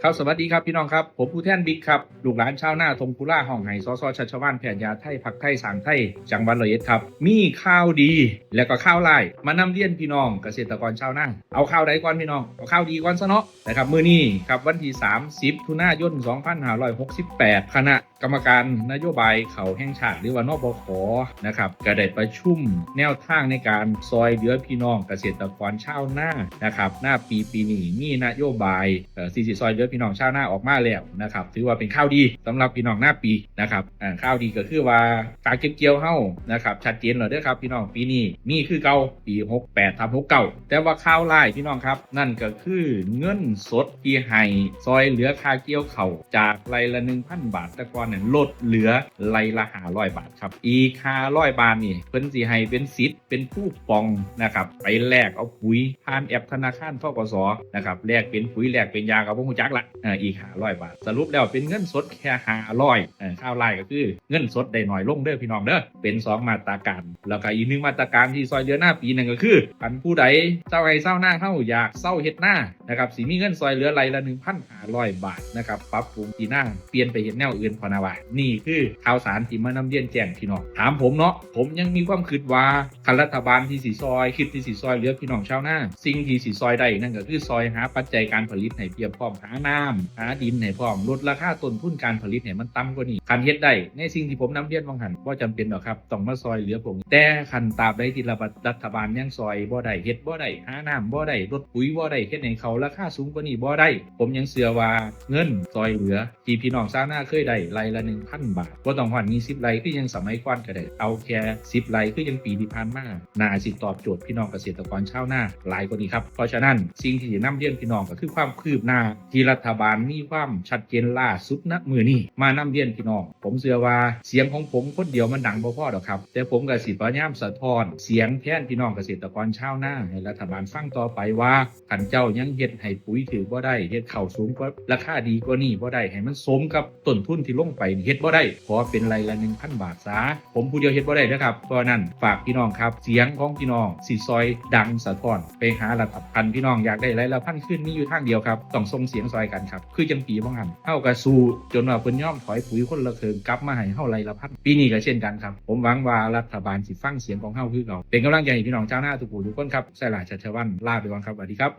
ครับสวัสดีครับพี่น้องครับผมผู้แทนบิ๊กครับลูกหลานชาวนาทงกุล่าห้องไห้สสชัชวานแพทย์ยาไทยผักไทยสางไทยจังหวัดร้อยเอ็ดครับมีข่าวดีและก็ข่าวร้ายมานำเรียนพี่น้องเกษตรกรชาวนาเอาข่าวใดก่อนพี่น้องเอาข่าวดีก่อนซะเนาะนะครับมื้อนี้ครับวันที่30ตุลาคม2568คณะกรรมการนโยบายเขาแห่งชาติหรือว่านบขนะครับก็ได้ประชุมแนวทางในการซอยเหลือพี่น้องเกษตรกรชาวนานะครับหน้าปีนี้มีนโยบาย40ซอยเหลือพี่น้องชาวนาออกมาแล้วนะครับถือว่าเป็นข่าวดีสำหรับพี่น้องหน้าปีนะครับข่าวดีก็คือว่าการเก็บเกี่ยวเฮานะครับชัดเจนแล้วเด้อครับพี่น้องปีนี้มีคือเก่าปี68/69แต่ว่าข่าวร้ายพี่น้องครับนั่นก็คือเงินสดที่ให้ซอยเหลือค่าเกี่ยวข้าวจากไร่ละ 1,000 บาทแต่ก่อนลดเหลือไร่ละ500 บาทครับอีก500 บาทนี่เพิ่นสิให้เป็นสิทธิ์เป็นผู้ปองนะครับไปแลกเอาปุ๋ยผ่านแอปธนาคารธกสนะครับแลกเป็นปุ๋ยแลกเป็นยากับพวกฮู้จักละอีก500 บาทสรุปแล้วเป็นเงินสดแค่500ข้าวไร่ก็คือเงินสดได้น้อยลงเด้อพี่น้องเด้อเป็น2มาตรการแล้วก็อีก1มาตรการที่ซอยเหลือหน้าปีนึงก็คือคันผู้ใดเจ้าไร่เจ้านาเฮาอยากเซาเฮ็ดนานะครับสิมีเงินซอยเหลือไร่ละ 1,500 บาทนะครับปรับปรุงที่นาเปลี่ยนไปเฮ็ดแนวอื่นพอนะว่านี่คือข่าวสารที่มานำเรียนแจ้งพี่น้องถามผมเนาะผมยังมีความคิดว่าคันรัฐบาลที่สิซอยคิดที่สิซอยเหลือพี่น้องชาวนาสิ่งที่สิซอยได้นั่นก็คือซอยหาปัจจัยการผลิตให้เพียงพร้อมหาน้ำหาดินให้พร้อมลดราคาต้นทุนการผลิตให้มันต่ำกว่านี้คันเฮ็ดได้ในสิ่งที่ผมนำเรียนว่าหั่นบ่จำเป็นหรอกครับต้องมาซอยเหลือผมแต่คันตราบใดที่รัฐบาลยังซอยบ่ได้เฮ็ดบ่ได้หาน้ำบ่ได้ลดปุ๋ยบ่ได้เฮ็ดให้เขาราคาสูงกว่านี้บ่ได้ผมยังเชื่อว่าเงินซอยเหลือที่พี่น้องชาวนาเคยได้ไร่ละ 1,000 บาทบ่ต้องฮอด20ไร่คือยังสมัยก่อนก็ได้เอาแค่10ไร่คือยังปีที่ผ่านมาน่าสิตอบโจทย์พี่น้องเกษตรกรชาวนาหลายกว่านี้ครับเพราะฉะนั้นสิ่งที่จะนำเรียนพี่น้องก็คือความคืบหน้าที่รัฐบาลมีความชัดเจนล่าสุดณมื้อนี้มานำเรียนพี่น้องผมเชื่อว่าเสียงของผมคนเดียวมันดังบ่พอดอกครับแต่ผมก็สิพยายามสะท้อนเสียงแทนพี่น้องเกษตรกรชาวนาให้รัฐบาลฟังต่อไปว่าคันเจ้ายังเฮ็ดให้ปุ๋ยถือบ่ได้เฮ็ดข้าวสูงกว่าราคาดีกว่านี้บ่ได้ให้มันสมกับต้นทุนที่ลงไปเฮ็ดบ่ได้ขอเป็นไร่ละ 1,000 บาทซะผมผู้เดียวเฮ็ดบ่ได้เด้อครับเพราะนั้นฝากพี่น้องครับเสียงของพี่น้องสิซอยดังสะท้อนไปหารัฐบาลพี่น้องอยากได้ไร่ละ1,000ขึ้นมีอยู่ทางเดียวครับต้องส่งเสียงซอยกันครับคือจังปีบ่หันเฮาก็สู้จนว่าเพิ่นยอมถอยปุ๋ยคนละครึ่งกลับมาให้เฮาไร่ละ1,000ปีนี้ก็เช่นกันครับผมหวังว่ารัฐบาลสิฟังเสียงของเฮาคือเก่าเป็นกำลังใจให้พี่น้องชาวนาทุกผู้ทุกคนครับไสลาชัชวาลลาไปก่อนครับสวัสดีครับ